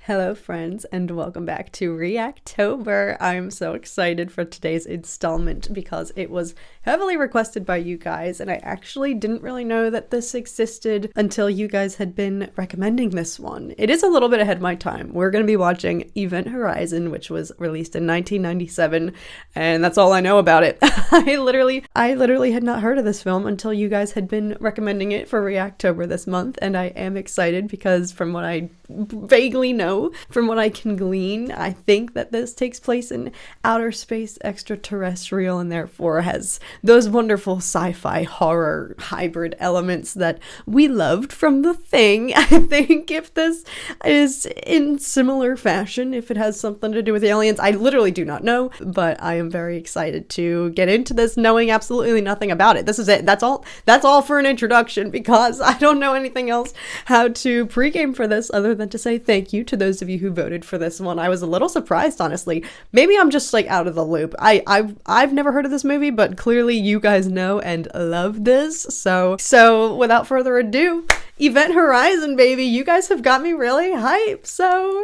Hello friends and welcome back to Reactober. I'm so excited for today's installment because it was heavily requested by you guys and I actually didn't really know that this existed until you guys had been recommending this one. It is a little bit ahead of my time. We're going to be watching Event Horizon, which was released in 1997, and that's all I know about it. I literally had not heard of this film until you guys had been recommending it for Reactober this month, and I am excited because from what I vaguely know, from what I can glean, I think that this takes place in outer space, extraterrestrial, and therefore has those wonderful sci-fi horror hybrid elements that we loved from The Thing. I think if this is in similar fashion, if it has something to do with aliens, I literally do not know, but I am very excited to get into this knowing absolutely nothing about it. This is it. That's all for an introduction because I don't know anything else how to pregame for this other than to say thank you to those of you who voted for this one. I was a little surprised, honestly. Maybe I'm just like out of the loop. I've never heard of this movie, but clearly you guys know and love this. So without further ado, Event Horizon, baby. You guys have got me really hyped. So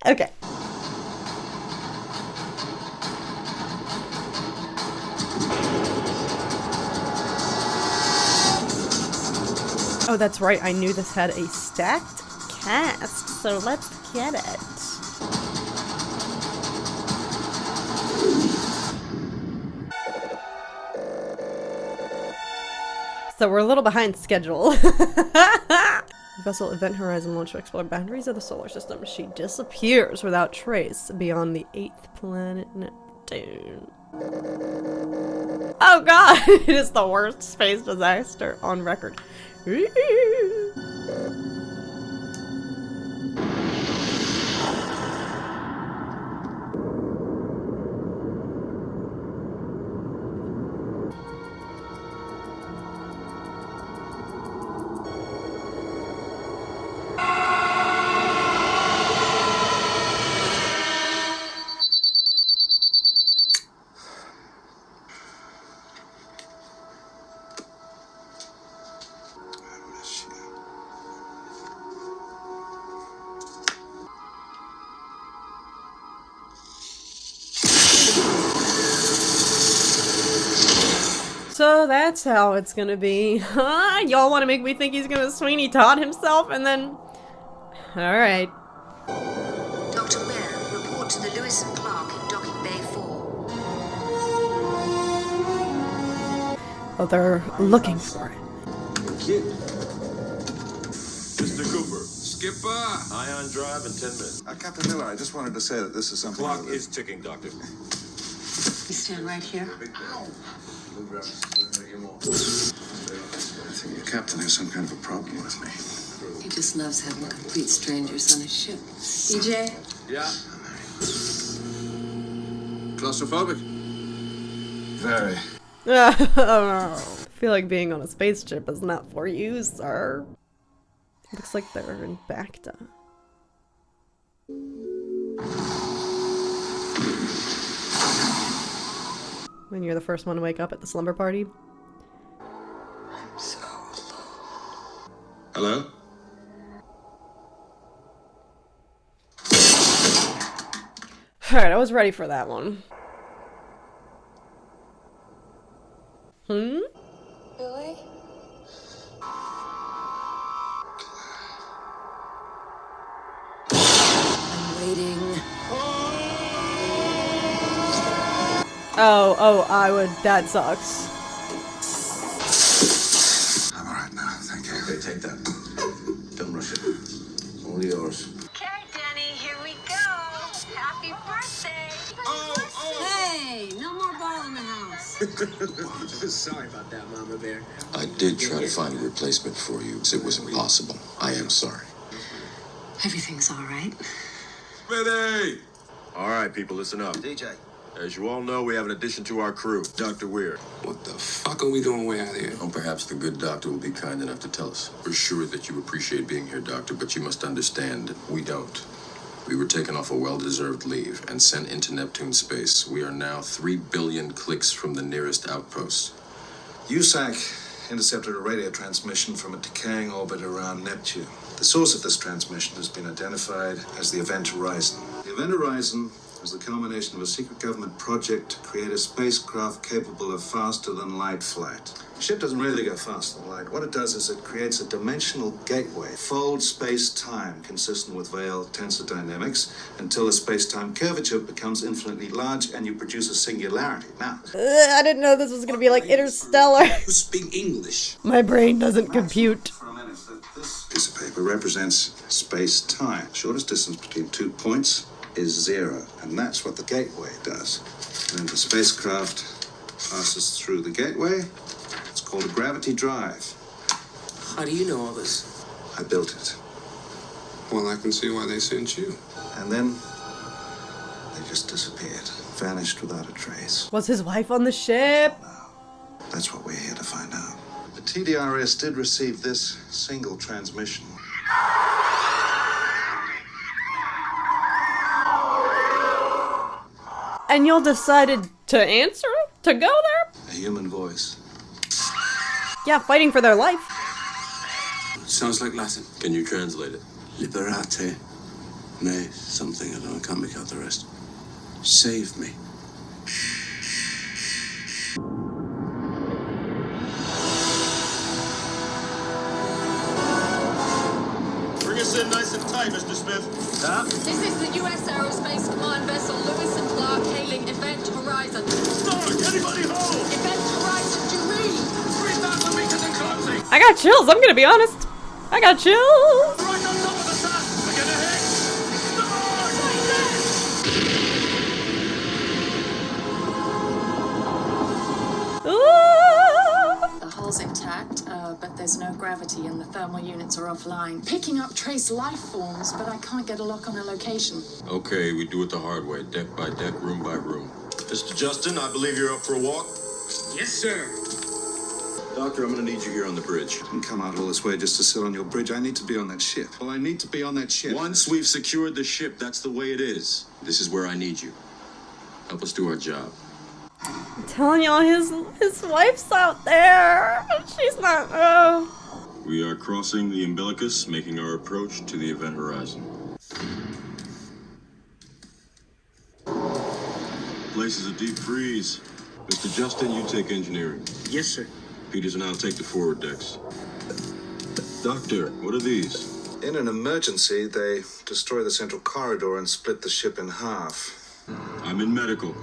okay. Oh, that's right. I knew this had a stacked cast, so let's get it. So we're a little behind schedule. Vessel Event Horizon launch to explore boundaries of the solar system. She disappears without trace beyond the 8th planet Neptune. Oh god! It is the worst space disaster on record. So that's how it's gonna be. Y'all want to make me think he's gonna Sweeney Todd himself and then... Alright. Dr. Ware, report to the Lewis and Clark in Docking Bay 4. Oh, they're looking for it. Kid. Mr. Cooper. Skipper. Ion drive in 10 minutes. Captain Miller, I just wanted to say that this is something... Clock is ticking, Doctor. You stand right here. I think the captain has some kind of a problem with me. He just loves having complete strangers on his ship. DJ? Yeah. Claustrophobic? Very. I feel like being on a spaceship is not for you, sir. Looks like they're in Bacta. When you're the first one to wake up at the slumber party. I'm so alone. Hello? Alright, I was ready for that one. Billy? I'm waiting. Oh, I would. That sucks. I'm all right now, thank you. Okay, take that. Don't rush it. It's all yours. Okay, Denny, here we go. Happy birthday. Hey, no more ball in the house. Sorry about that, Mama Bear. I did try to find a replacement for you. It was impossible. I am sorry. Everything's all right. Ready! All right, people, listen up. DJ. As you all know, we have an addition to our crew, Dr. Weir. What the fuck are we doing way out here? Oh, perhaps the good doctor will be kind enough to tell us. We're sure that you appreciate being here, Doctor, but you must understand, we don't. We were taken off a well-deserved leave and sent into Neptune space. We are now 3 billion clicks from the nearest outpost. USAC intercepted a radio transmission from a decaying orbit around Neptune. The source of this transmission has been identified as the Event Horizon. The Event Horizon was the culmination of a secret government project to create a spacecraft capable of faster-than-light flight. The ship doesn't really go faster than light. What it does is it creates a dimensional gateway, folds space-time consistent with Weyl tensor dynamics until the space-time curvature becomes infinitely large and you produce a singularity. Now, I didn't know this was gonna be like Interstellar. You speak English. My brain doesn't compute. for a minute, that this piece of paper represents space-time. Shortest distance between 2 points is 0, and that's what the gateway does. And the spacecraft passes through the gateway. It's called a gravity drive. How do you know all this? I built it. Well, I can see why they sent you. And then they just disappeared, vanished without a trace. Was his wife on the ship? That's what we're here to find out. The TDRS did receive this single transmission. And y'all decided to answer it? To go there? A human voice. Yeah, fighting for their life. Sounds like Latin. Can you translate it? Liberate me something, I don't know, I can't make out the rest. Save me. Bring us in nice and tight, Mr. Smith. This is the U.S. Aerospace Command vessel Lewis and Clark hailing Event Horizon. Stark, anybody home? Event Horizon, do you read? 3,000 meters in closing. I got chills, I'm gonna be honest. I got chills. Right on top of the sun. We're gonna hit. Ooh. The hull's intact, but there's no gravity and the thermal units are offline. Picking up trace life forms, but I can't get a lock on a location. Okay, we do it the hard way, deck by deck, room by room. Mr. Justin, I believe you're up for a walk. Yes, sir. Doctor, I'm gonna need you here on the bridge. I didn't come out all this way just to sit on your bridge. I need to be on that ship. Well, I need to be on that ship. Once we've secured the ship, that's the way it is. This is where I need you. Help us do our job. I'm telling y'all, his wife's out there. She's not. Oh. We are crossing the umbilicus, making our approach to the event horizon. Place is a deep freeze. Mr. Justin, you take engineering. Yes, sir. Peters and I'll take the forward decks. Doctor, what are these? In an emergency, they destroy the central corridor and split the ship in half. I'm in medical.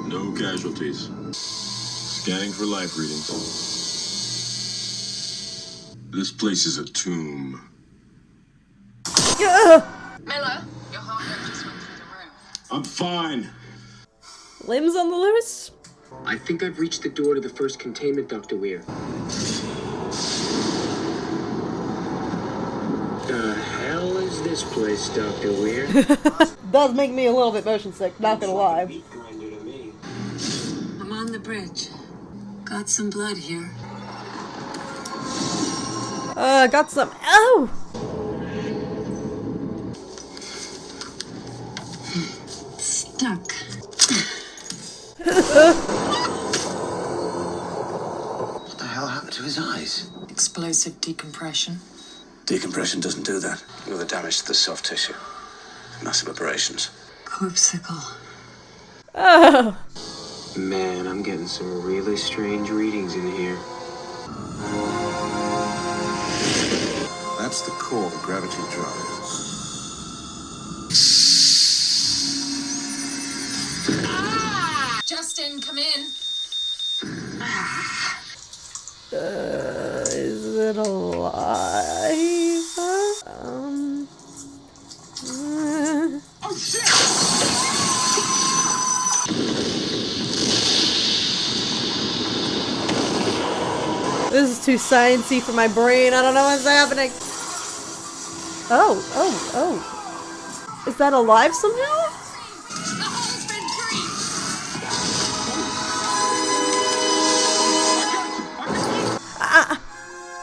No casualties. Scanning for life readings. This place is a tomb. Ugh. Miller, your heart rate just went through the roof. I'm fine. Limbs on the loose? I think I've reached the door to the first containment, Dr. Weir. The hell is this place, Dr. Weir? Does make me a little bit motion sick, not gonna lie. I'm on the bridge. Got some blood here. Got some. Oh! Stuck. What the hell happened to his eyes? Explosive decompression. Decompression doesn't do that. Look at the damage to the soft tissue. Massive aberrations. Corpsicle. Oh. Man, I'm getting some really strange readings in here. That's the core, the gravity drive. Justin, come in. Is it alive? Oh, shit! This is too sciencey for my brain. I don't know what's happening. Oh. Is that alive somehow? The hole's been breached.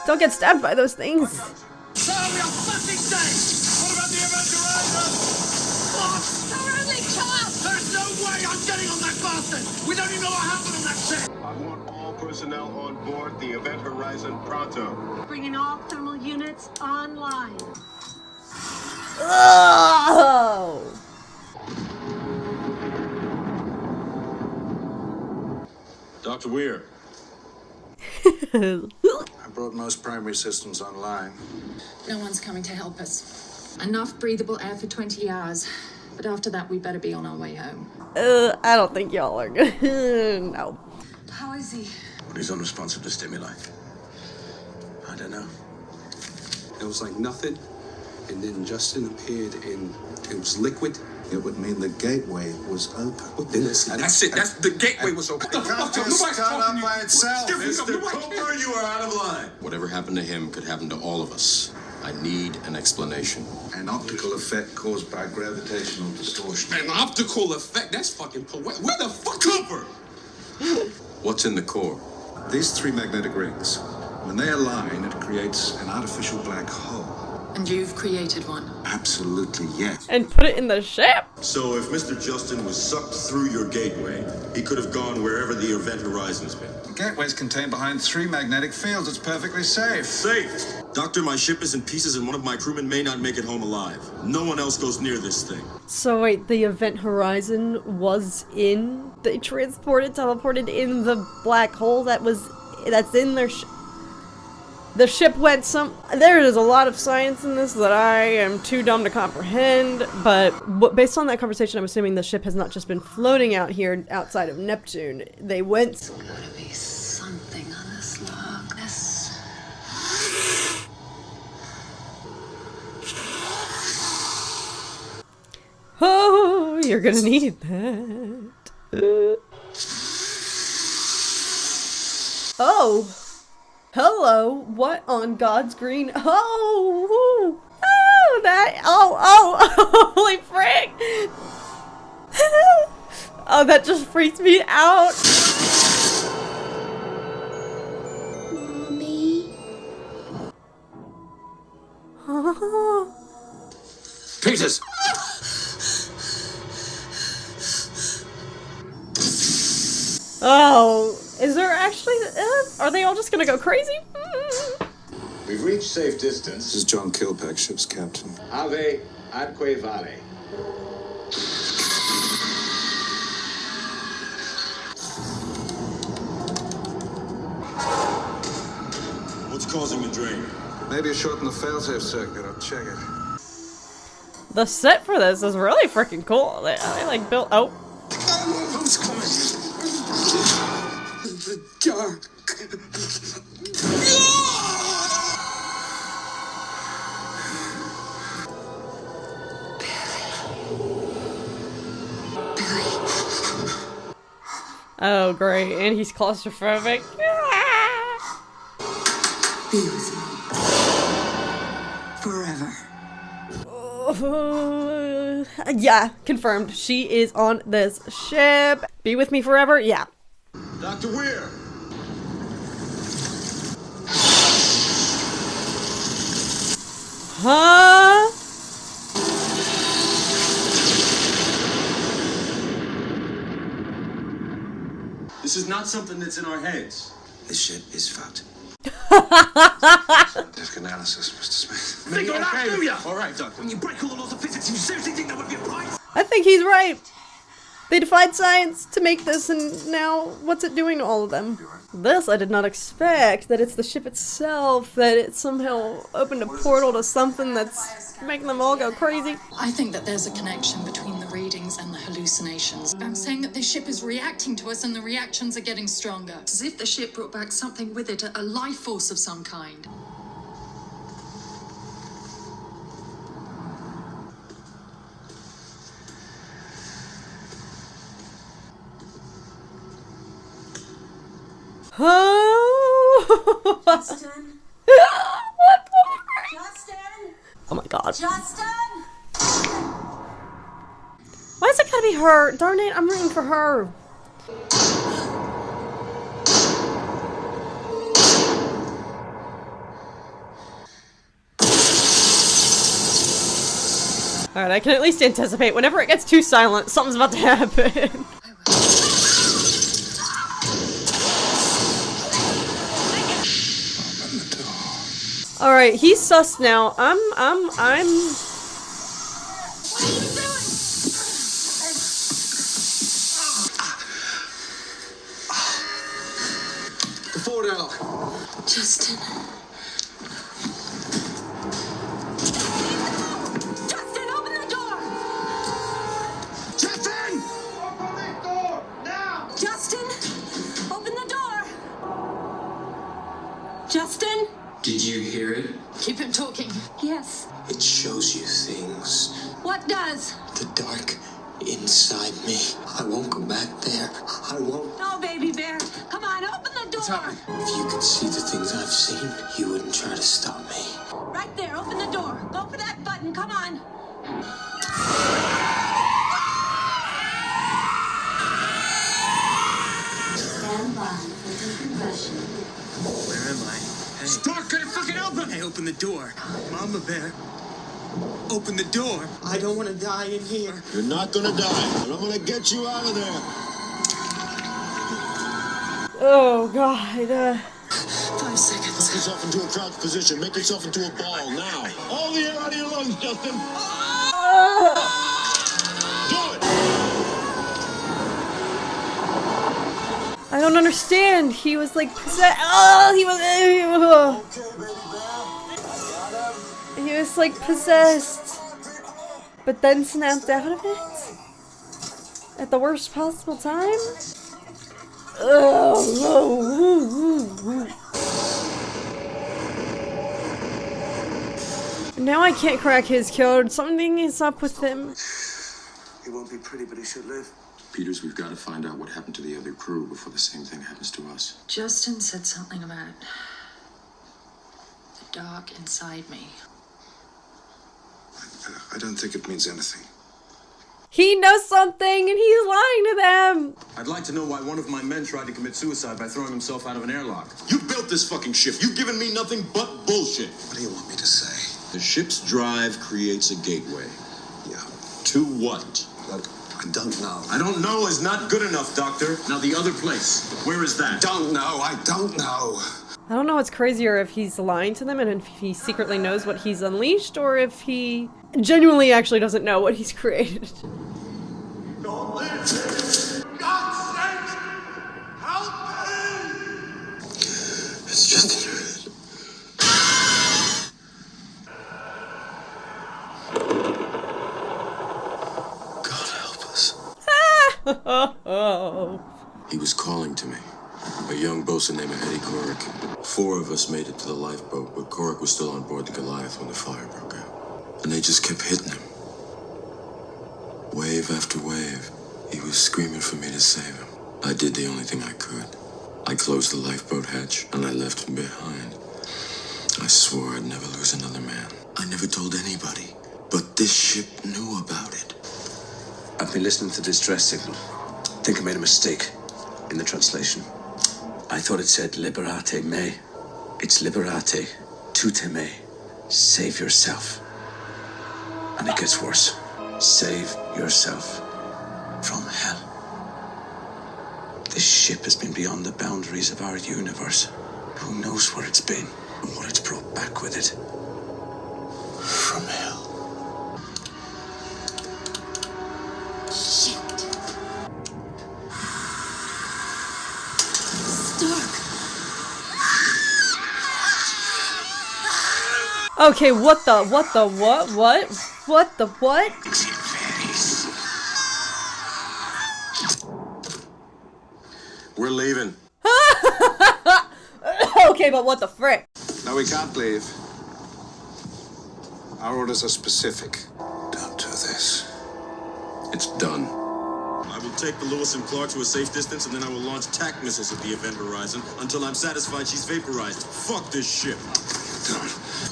Don't get stabbed by those things. So we are fucking safe! What about the event horizon? What? Our only chance. There's no way I'm getting on that bastard! We don't even know what happened on that ship! I want all personnel on board the Event Horizon pronto. Bringing all thermal units online. Oh! Dr. Weir. I brought most primary systems online. No one's coming to help us. Enough breathable air for 20 hours. But after that, we better be on our way home. I don't think y'all are good. No. How is he? But he's unresponsive to stimuli. I don't know. It was like nothing, and then Justin appeared and it was liquid. It would mean the gateway was open. That's it. That's the gateway was open. It can't just start up by itself. Mr. Cooper, you are out of line. Whatever happened to him could happen to all of us. I need an explanation. An optical effect caused by gravitational distortion. An optical effect? That's fucking poetic. Where the fuck, Cooper? What's in the core? These three magnetic rings, when they align, it creates an artificial black hole. And you've created one. Absolutely, yes. And put it in the ship? So if Mr. Justin was sucked through your gateway, he could have gone wherever the Event Horizon's been. The gateway's contained behind three magnetic fields. It's perfectly safe. Safe! Doctor, my ship is in pieces and one of my crewmen may not make it home alive. No one else goes near this thing. So wait, the Event Horizon was in... They teleported in the black hole that's in their The ship went there is a lot of science in this that I am too dumb to comprehend, but based on that conversation, I'm assuming the ship has not just been floating out here outside of Neptune. They went... There's gotta be something on this log. Oh, you're gonna need that. Oh! Hello, what on God's green? Oh, holy frick! Oh, that just freaks me out. Mommy? Peters! Oh, is there actually, are they all just gonna go crazy? We've reached safe distance. This is John Kilpack, ship's captain. Ave Adque Vale. What's causing the drain? Maybe a short in the failsafe circuit. I'll check it. The set for this is really freaking cool. They like built, oh. Who's coming? The dark. Oh, great. And he's claustrophobic. Be with me. Forever. Yeah, confirmed. She is on this ship. Be with me forever? Yeah. Dr. Weir! Huh? This is not something that's in our heads. This ship is fucked. Scientific analysis, Mr. Smith. Think of that, do ya? All right, Doctor. When you break all the laws of physics, you seriously think that would be a prize? I think he's right. They defied science to make this, and now what's it doing to all of them? This I did not expect, that it's the ship itself, that it somehow opened a portal to something that's making them all go crazy. I think that there's a connection between the readings and the hallucinations. I'm saying that the ship is reacting to us and the reactions are getting stronger. It's as if the ship brought back something with it, a life force of some kind. Oh! Justin? What the frick? Justin? Oh my god. Justin? Why is it gotta be her? Darn it, I'm rooting for her. Alright, I can at least anticipate whenever it gets too silent, something's about to happen. Alright, he's sus now. I'm What are you doing? The forward airlock. Justin. Justin, open the door! Justin! Justin, open the door. Justin? Did you hear it? Keep him talking. Yes. It shows you things. What does? The dark inside me. I won't go back there. I won't. No, baby bear. Come on, open the door. If you could see the things I've seen, you wouldn't try to stop me. Right there, open the door. Go for that button. Come on. Stand by for decompression. Where am I? Hey. Stark, get it fucking open! Hey, open the door. Mama Bear. Open the door. I don't want to die in here. You're not gonna die, and I'm gonna get you out of there. Oh god. 5 seconds. Put yourself into a crouch position. Make yourself into a ball now. All the air out of your lungs, Justin. Do it. I don't understand. He was like possessed. Oh, he was like possessed, but then snapped out of it at the worst possible time. Now I can't crack his code. Something is up with him. He won't be pretty, but he should live. Peters, we've got to find out what happened to the other crew before the same thing happens to us. Justin said something about the dark inside me. I don't think it means anything. He knows something and he's lying to them. I'd like to know why one of my men tried to commit suicide by throwing himself out of an airlock. You built this fucking ship. You've given me nothing but bullshit. What do you want me to say? The ship's drive creates a gateway. Yeah. To what? Look, I don't know. I don't know is not good enough, Doctor. Now the other place. Where is that? Don't know. I don't know. I don't know what's crazier, if he's lying to them and if he secretly knows what he's unleashed, or if he genuinely actually doesn't know what he's created. Don't leave me! God's sake! Help me! It's just in your head. God help us. He was calling to me. A young bosun named Eddie Korik. 4 of us made it to the lifeboat, but Korik was still on board the Goliath when the fire broke out. And they just kept hitting him. Wave after wave. He was screaming for me to save him. I did the only thing I could. I closed the lifeboat hatch, and I left him behind. I swore I'd never lose another man. I never told anybody, but this ship knew about it. I've been listening to the distress signal. Think I made a mistake in the translation. I thought it said liberate me. It's liberate tutte me. Save yourself. And it gets worse. Save yourself from hell. This ship has been beyond the boundaries of our universe. Who knows where it's been and what it's brought back with it? From hell. Okay, what the what? We're leaving. Okay, but what the frick? No, we can't leave. Our orders are specific. Don't do this. It's done. I will take the Lewis and Clark to a safe distance, and then I will launch TAC missiles at the event horizon until I'm satisfied she's vaporized. Fuck this ship.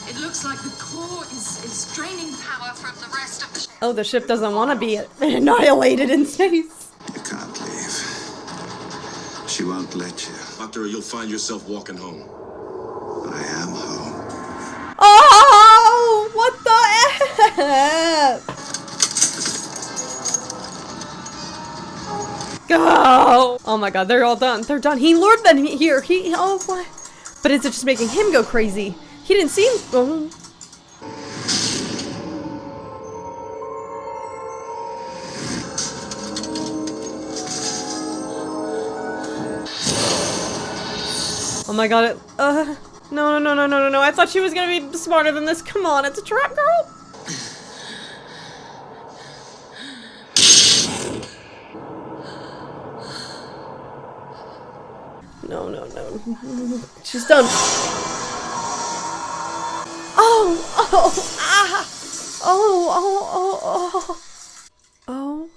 It looks like the core is draining power from the rest of the ship. Oh, the ship doesn't want to be annihilated in space. You can't leave. She won't let you. Doctor, you'll find yourself walking home. I am home. Oh, what the F? Go! Oh my god, they're all done. They're done. He lured them here. Oh, what? But is it just making him go crazy? He didn't seem. Oh. Oh my god, no, I thought she was gonna be smarter than this. Come on, it's a trap, girl! No. She's done. Oh.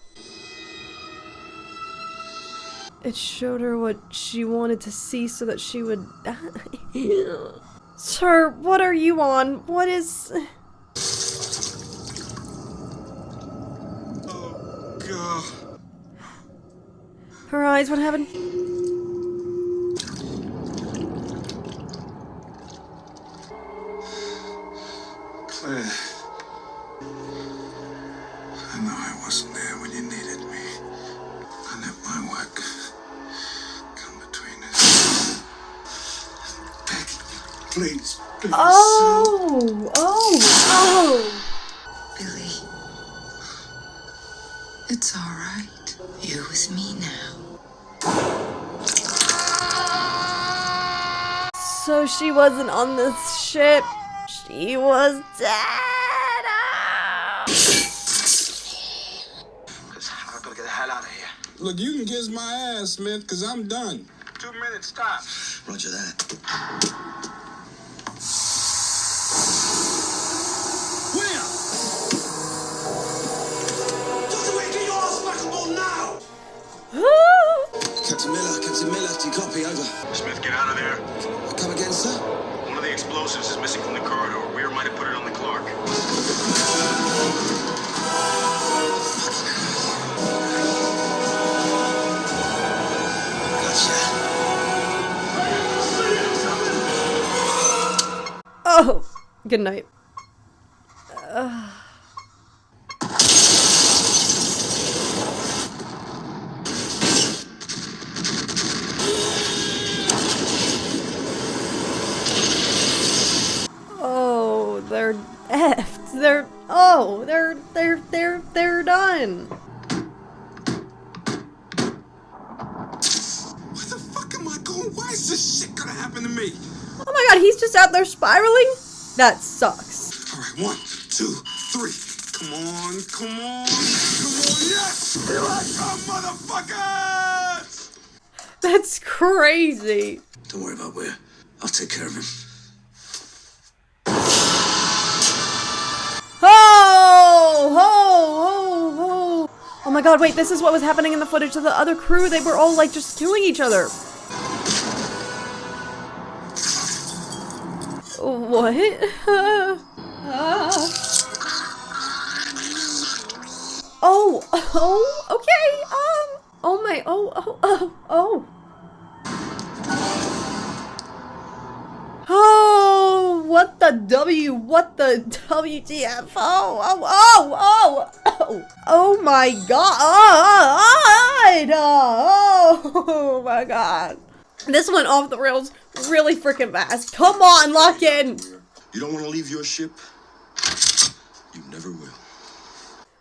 It showed her what she wanted to see so that she would die. Sir, what are you on? What is... Oh, God. Her eyes, what happened? Claire. I know I wasn't there when you needed me. I let my work come between us. Please. Oh! Billy. It's all right. You're with me now. So she wasn't on this ship. She was dead. I've got to get the hell out of here. Look, you can kiss my ass, Smith, because I'm done. 2 minutes, stop. Roger that. Where? Dr. Wick, get your ass back on board now! Captain Miller, do you copy? Over. Smith, get out of there. Come again, sir? One of the explosives is missing from the corridor. Weir might have put it on the Clark. Oh, good night. Oh, they're effed. They're done. Where the fuck am I going? Why is this shit gonna happen to me? Oh my god, he's just out there spiraling? That sucks. Alright, 1, 2, 3. Come on. Yes! Here I come, motherfuckers! That's crazy. Don't worry about Weir. I'll take care of him. Oh my god, wait, this is what was happening in the footage of the other crew. They were all like just killing each other. What? Okay. What the WTF? Oh my god. Oh my god. This went off the rails really freaking fast. Come on, lock in. You don't want to leave your ship? You never will.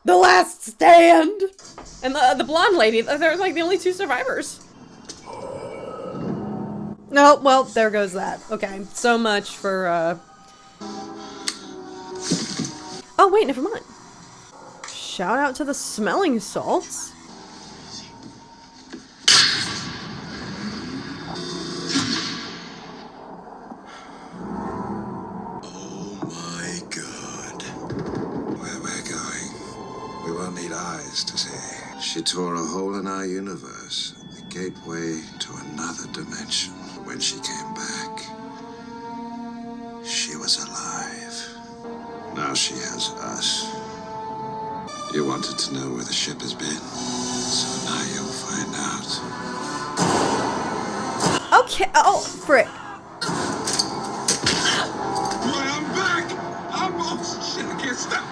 The last stand. And the blonde lady, they're like the only 2 survivors. No, well, there goes that. Okay, so much for, Oh, wait, never mind. Shout out to the smelling salts. Oh my god. Where we're going, we won't need eyes to see. She tore a hole in our universe, the gateway to another dimension. When she came back, she was alive. Now she has us. You wanted to know where the ship has been, so now you'll find out. Okay, oh, frick. Right, I'm back! Oh shit, I can't stop.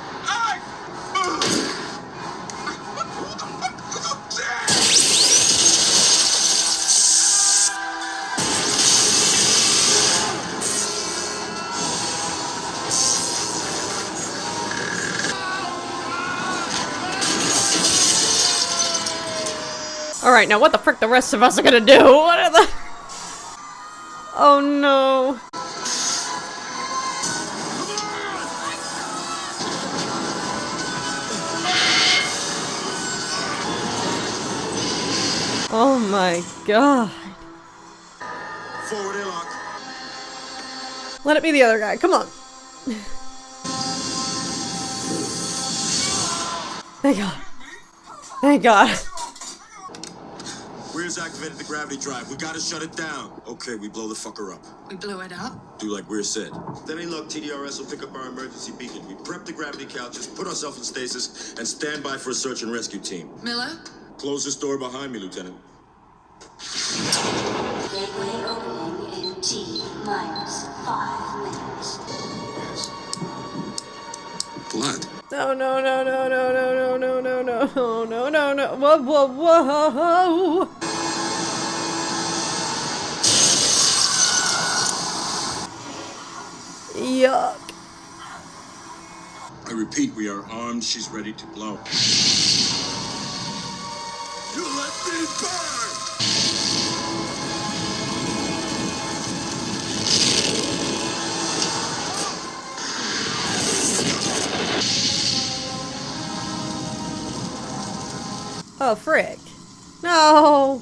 Alright, now what the frick the rest of us are gonna do? What are the... Oh no. Oh my god. Forward airlock. Let it be the other guy, come on. Thank god. Thank god. Weir's activated the gravity drive. We gotta shut it down. Okay, we blow the fucker up. We blew it up? Do like Weir said. Then any luck, TDRS will pick up our emergency beacon. We prep the gravity couches, put ourselves in stasis, and stand by for a search and rescue team. Miller? Close this door behind me, Lieutenant. Gateway opening in T-minus 5 minutes. Yes. Blood. No, no, no, no, no, no, no, no, no, no, no, no, no, whoa, whoa, whoa. Yuck. I repeat, we are armed. She's ready to blow. You let me burn! Oh, frick. No.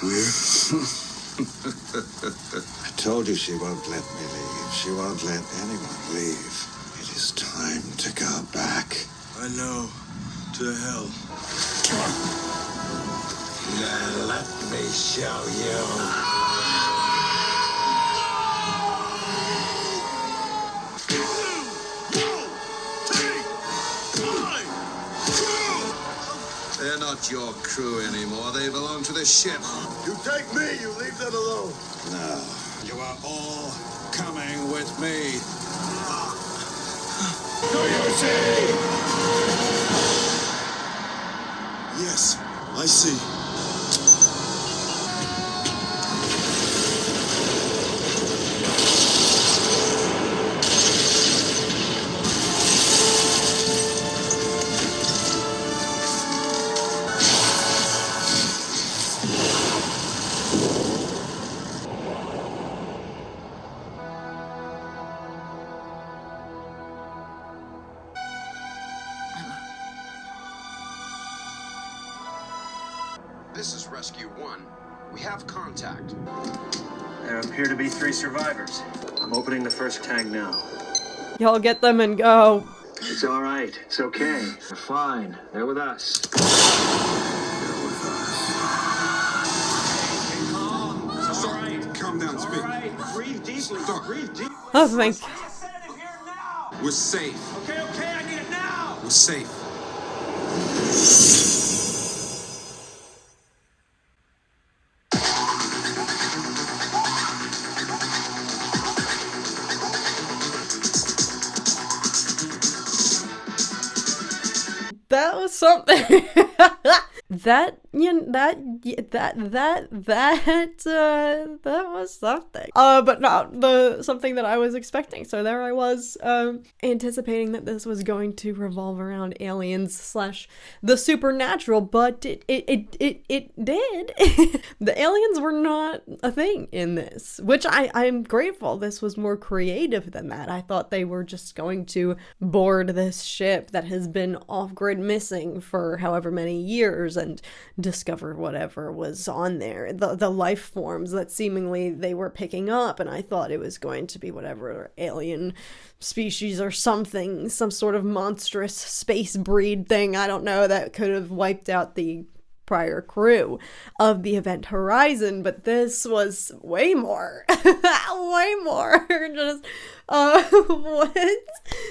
Weir? I told you she won't let me leave. She won't let anyone leave. It is time to go back. I know. To hell. Now let me show you. They're not your crew anymore. They belong to the ship. You take me, you leave them alone. No. You are all coming with me. Do you see? Yes, I see. This is Rescue 1. We have contact. There appear to be 3 survivors. I'm opening the first tag now. Y'all get them and go. It's all right. It's okay. They're fine. They're with us. It's all right. Calm down, speak. Breathe deeply. Stop. Breathe deep. Oh, thank. We're safe. Okay, I need it now. We're safe. That was something. That was something. But not something that I was expecting. So there I was, anticipating that this was going to revolve around aliens / the supernatural, but it did. The aliens were not a thing in this, which I'm grateful. This was more creative than that. I thought they were just going to board this ship that has been off-grid missing for however many years and discover whatever was on there, the life forms that seemingly they were picking up, and I thought it was going to be whatever alien species or something, some sort of monstrous space breed thing, I don't know, that could have wiped out the prior crew of the Event Horizon, but this was way more. Way more. Just What?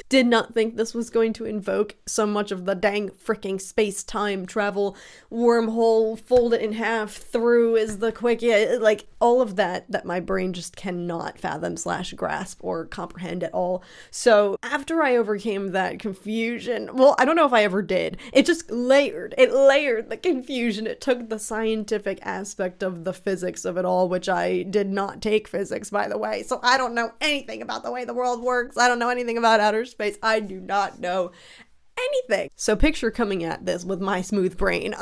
Did not think this was going to invoke so much of the dang freaking space-time travel wormhole, fold it in half, through is the quick, like all of that my brain just cannot fathom / grasp or comprehend at all. So after I overcame that confusion, well, I don't know if I ever did, it just layered the confusion. It took the scientific aspect of the physics of it all, which I did not take physics, by the way, so I don't know anything about the way the world works. I don't know anything about outer space. I do not know anything. So picture coming at this with my smooth brain.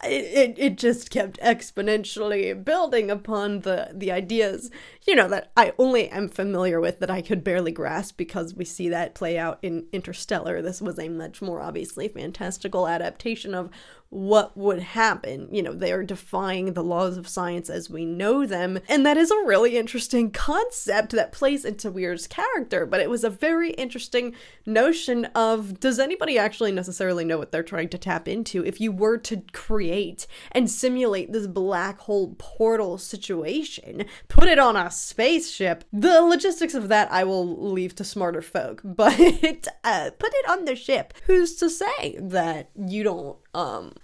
It just kept exponentially building upon the ideas, that I only am familiar with, that I could barely grasp because we see that play out in Interstellar. This was a much more obviously fantastical adaptation of what would happen. They are defying the laws of science as we know them, and that is a really interesting concept that plays into Weir's character, but it was a very interesting notion of, does anybody actually necessarily know what they're trying to tap into? If you were to create and simulate this black hole portal situation, put it on a spaceship, the logistics of that I will leave to smarter folk, but put it on the ship. Who's to say that you don't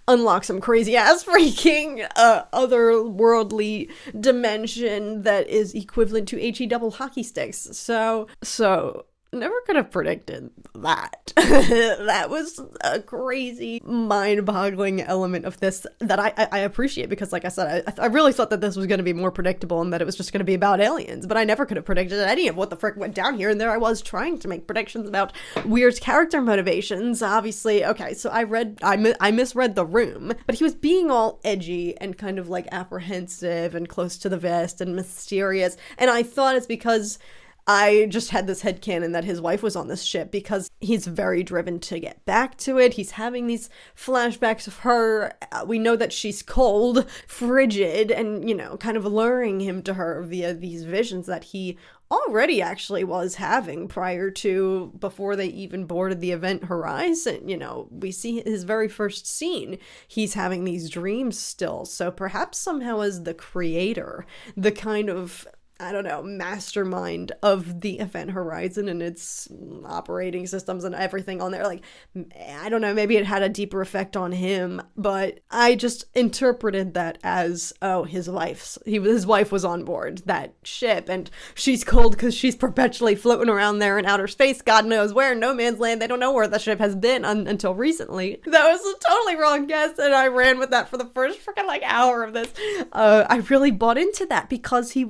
unlock some crazy ass freaking otherworldly dimension that is equivalent to HE double hockey sticks? So never could have predicted that. That was a crazy, mind-boggling element of this that I appreciate, because like I said, I really thought that this was going to be more predictable and that it was just going to be about aliens, but I never could have predicted any of what the frick went down here, and there I was trying to make predictions about Weir's character motivations. Obviously, okay, so I misread the room, but he was being all edgy and kind of like apprehensive and close to the vest and mysterious, and I thought it's because I just had this headcanon that his wife was on this ship, because he's very driven to get back to it. He's having these flashbacks of her. We know that she's cold, frigid, and, kind of luring him to her via these visions that he already actually was having before they even boarded the Event Horizon. We see his very first scene. He's having these dreams still. So perhaps somehow as the creator, the kind of, I don't know, mastermind of the Event Horizon and its operating systems and everything on there. Like, I don't know, maybe it had a deeper effect on him, but I just interpreted that as, his wife was on board that ship, and she's cold because she's perpetually floating around there in outer space, God knows where, no man's land. They don't know where the ship has been until recently. That was a totally wrong guess, and I ran with that for the first freaking hour of this. I really bought into that because he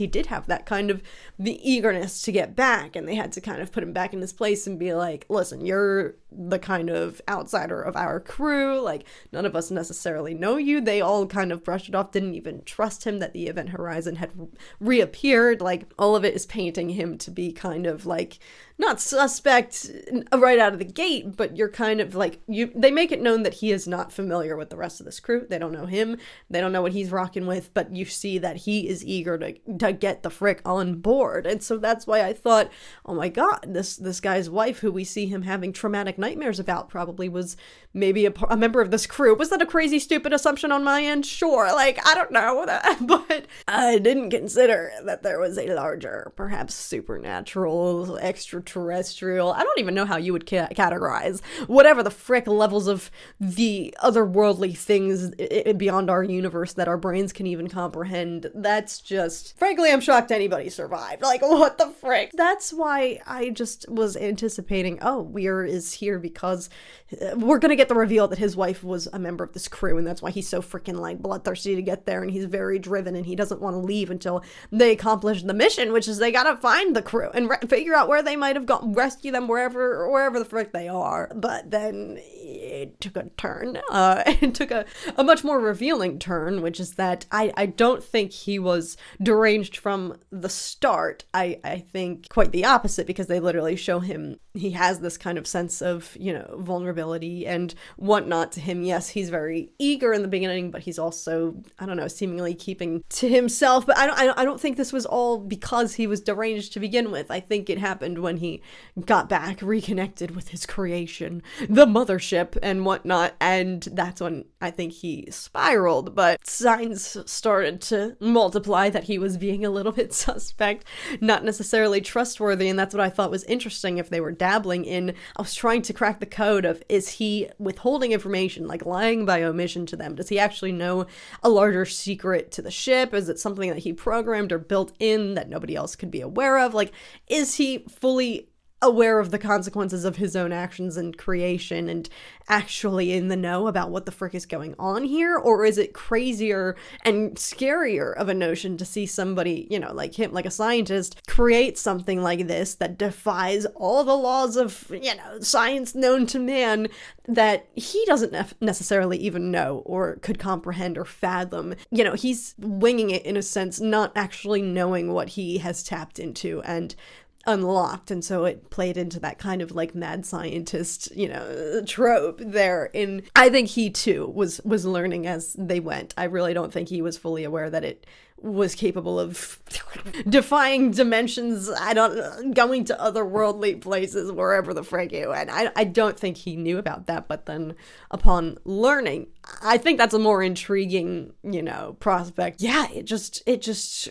did have that kind of the eagerness to get back, and they had to kind of put him back in his place and be like, listen, you're the kind of outsider of our crew, like none of us necessarily know you. They all kind of brushed it off, didn't even trust him that the Event Horizon had reappeared. Like, all of it is painting him to be kind of like not suspect right out of the gate, but you're kind of like, they make it known that he is not familiar with the rest of this crew. They don't know him. They don't know what he's rocking with, but you see that he is eager to get the frick on board. And so that's why I thought, oh my God, this guy's wife, who we see him having traumatic nightmares about, probably was maybe a member of this crew. Was that a crazy, stupid assumption on my end? Sure. Like, I don't know, but I didn't consider that there was a larger, perhaps supernatural, extraterrestrial, I don't even know how you would categorize whatever the frick levels of the otherworldly things beyond our universe that our brains can even comprehend. That's just, frankly, I'm shocked anybody survived. Like, what the frick? That's why I just was anticipating, Weir is here because we're gonna get the reveal that his wife was a member of this crew, and that's why he's so freaking like bloodthirsty to get there, and he's very driven, and he doesn't want to leave until they accomplish the mission, which is they gotta find the crew and figure out where they might have gone, rescue them wherever the frick they are. But then it took a turn. It took a much more revealing turn, which is that I don't think he was deranged from the start. I think quite the opposite, because they literally show him, he has this kind of sense of of, vulnerability and whatnot to him. Yes, he's very eager in the beginning, but he's also, I don't know, seemingly keeping to himself. But I don't think this was all because he was deranged to begin with. I think it happened when he got back, reconnected with his creation, the mothership and whatnot, and that's when I think he spiraled. But signs started to multiply that he was being a little bit suspect, not necessarily trustworthy, and that's what I thought was interesting. If they were dabbling in, I was trying to crack the code of, is he withholding information, like lying by omission to them? Does he actually know a larger secret to the ship? Is it something that he programmed or built in that nobody else could be aware of? Like, is he fully aware of the consequences of his own actions and creation and actually in the know about what the frick is going on here? Or is it crazier and scarier of a notion to see somebody, like him, like a scientist, create something like this that defies all the laws of, science known to man, that he doesn't necessarily even know or could comprehend or fathom? He's winging it in a sense, not actually knowing what he has tapped into and unlocked, and so it played into that kind of like mad scientist trope there. In I think he too was learning as they went. I really don't think he was fully aware that it was capable of defying dimensions, going to otherworldly places, wherever the frick it went. I don't think he knew about that, but then upon learning, I think that's a more intriguing, prospect. Yeah, it just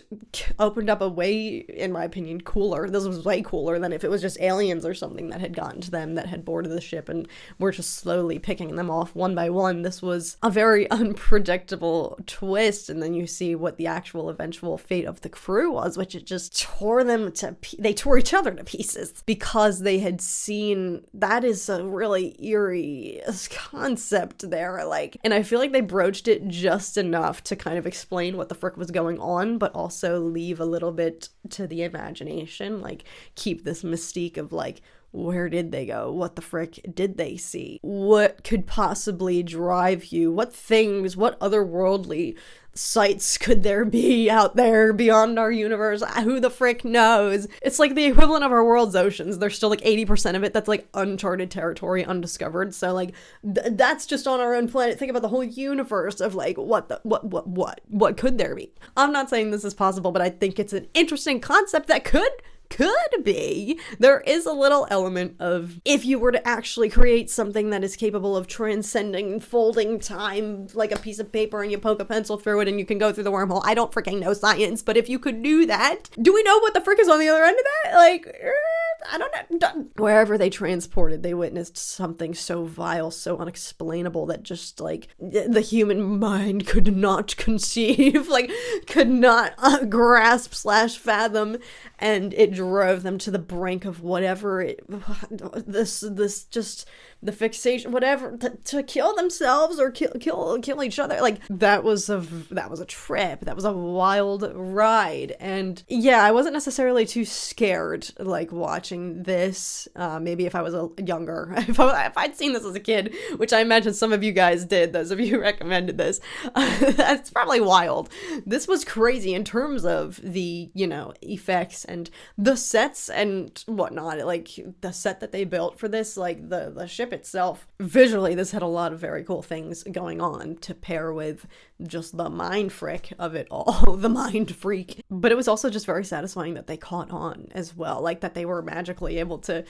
opened up a way, in my opinion, cooler. This was way cooler than if it was just aliens or something that had gotten to them, that had boarded the ship and were just slowly picking them off one by one. This was a very unpredictable twist, and then you see what the actual eventual fate of the crew was, which it just tore them they tore each other to pieces because they had seen. That is a really eerie concept there, and I feel like they broached it just enough to kind of explain what the frick was going on, but also leave a little bit to the imagination, keep this mystique of where did they go? What the frick did they see? What could possibly drive you? What things, what otherworldly sights could there be out there beyond our universe? Who the frick knows? It's like the equivalent of our world's oceans. There's still 80% of it that's uncharted territory, undiscovered. So that's just on our own planet. Think about the whole universe of what could there be? I'm not saying this is possible, but I think it's an interesting concept that could be. There is a little element of, if you were to actually create something that is capable of transcending and folding time like a piece of paper, and you poke a pencil through it and you can go through the wormhole. I don't freaking know science, but if you could do that, do we know what the frick is on the other end of that? I don't know. Wherever they transported, they witnessed something so vile, so unexplainable, that just the human mind could not conceive, could not grasp / fathom, and it drove them to the brink of whatever this just the fixation, whatever, to kill themselves or kill each other. That was a trip. That was a wild ride. And yeah, I wasn't necessarily too scared watching this. Maybe if I was younger, if I'd seen this as a kid, which I imagine some of you guys did, those of you who recommended this, that's probably wild. This was crazy in terms of the effects and the sets and whatnot. The set that they built for this, the ship itself, visually this had a lot of very cool things going on to pair with just the mind frick of it all. The mind freak. But it was also just very satisfying that they caught on as well, that they were magically able to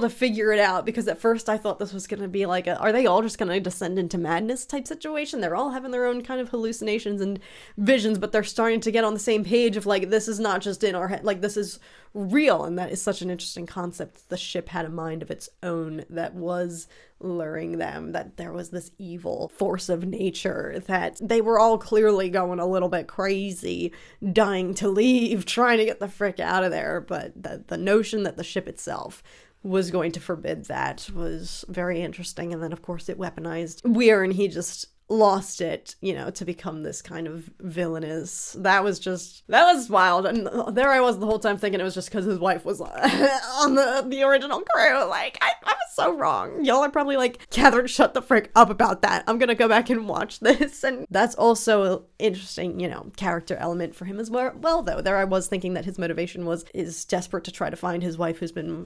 figure it out, because at first I thought this was going to be are they all just going to descend into madness type situation? They're all having their own kind of hallucinations and visions, but they're starting to get on the same page of this is not just in our head, this is real. And that is such an interesting concept. The ship had a mind of its own that was luring them, that there was this evil force of nature, that they were all clearly going a little bit crazy, dying to leave, trying to get the frick out of there. But the notion that the ship itself was going to forbid that was very interesting. And then of course it weaponized Weir, and he just lost it, to become this kind of villainous. That was wild. And there I was the whole time thinking it was just because his wife was on the original crew. I was so wrong. Y'all are probably like, Catherine, shut the frick up about that. I'm gonna go back and watch this. And that's also an interesting, character element for him as well, though. There I was thinking that his motivation is desperate to try to find his wife who's been,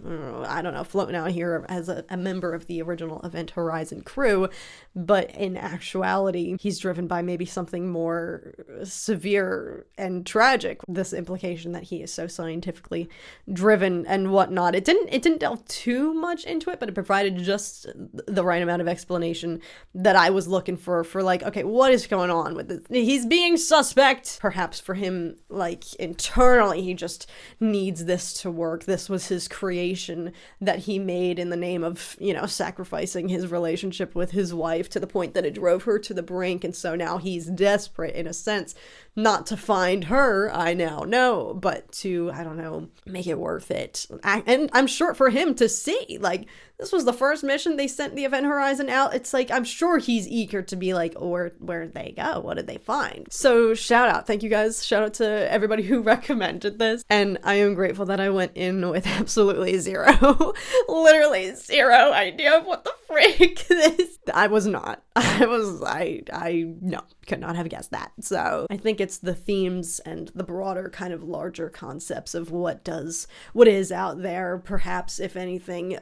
floating out here as a member of the original Event Horizon crew. But in actuality, he's driven by maybe something more severe and tragic. This implication that he is so scientifically driven and whatnot. It didn't delve too much into it, but it provided just the right amount of explanation that I was looking for like, okay, what is going on with this? He's being suspect. Perhaps for him, like, internally, he just needs this to work. This was his creation that he made in the name of, sacrificing his relationship with his wife to the point that it drove her to the brink. And so now he's desperate, in a sense, not to find her, I now know, but to, make it worth it. And I'm sure for him to see, like, this was the first mission they sent the Event Horizon out. It's like, I'm sure he's eager to be like, where'd they go? What did they find? So shout out. Thank you guys. Shout out to everybody who recommended this. And I am grateful that I went in with absolutely zero, literally zero idea of what the frick this. I was not. No, could not have guessed that. So I think it's the themes and the broader kind of larger concepts of what is out there, perhaps, if anything,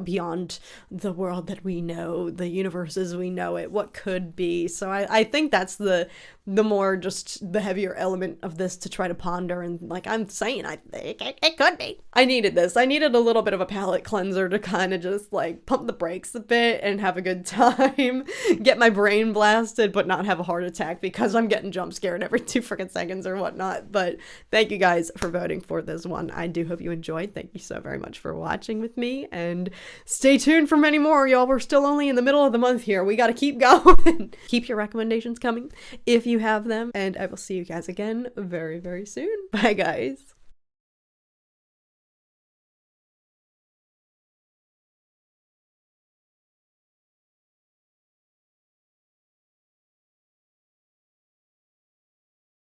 beyond the world that we know, the universe as we know it, what could be. So I think that's the more just the heavier element of this to try to ponder. And like I'm saying, I think it could be. I needed this. I needed a little bit of a palate cleanser to kind of just like pump the brakes a bit and have a good time, get my brain blasted, but not have a heart attack because I'm getting jump scared every 2 freaking seconds or whatnot. But thank you guys for voting for this one. I do hope you enjoyed. Thank you so very much for watching with me, and stay tuned for many more, y'all. We're still only in the middle of the month here. We got to keep going. Keep your recommendations coming if you have them, and I will see you guys again very, very soon. Bye, guys.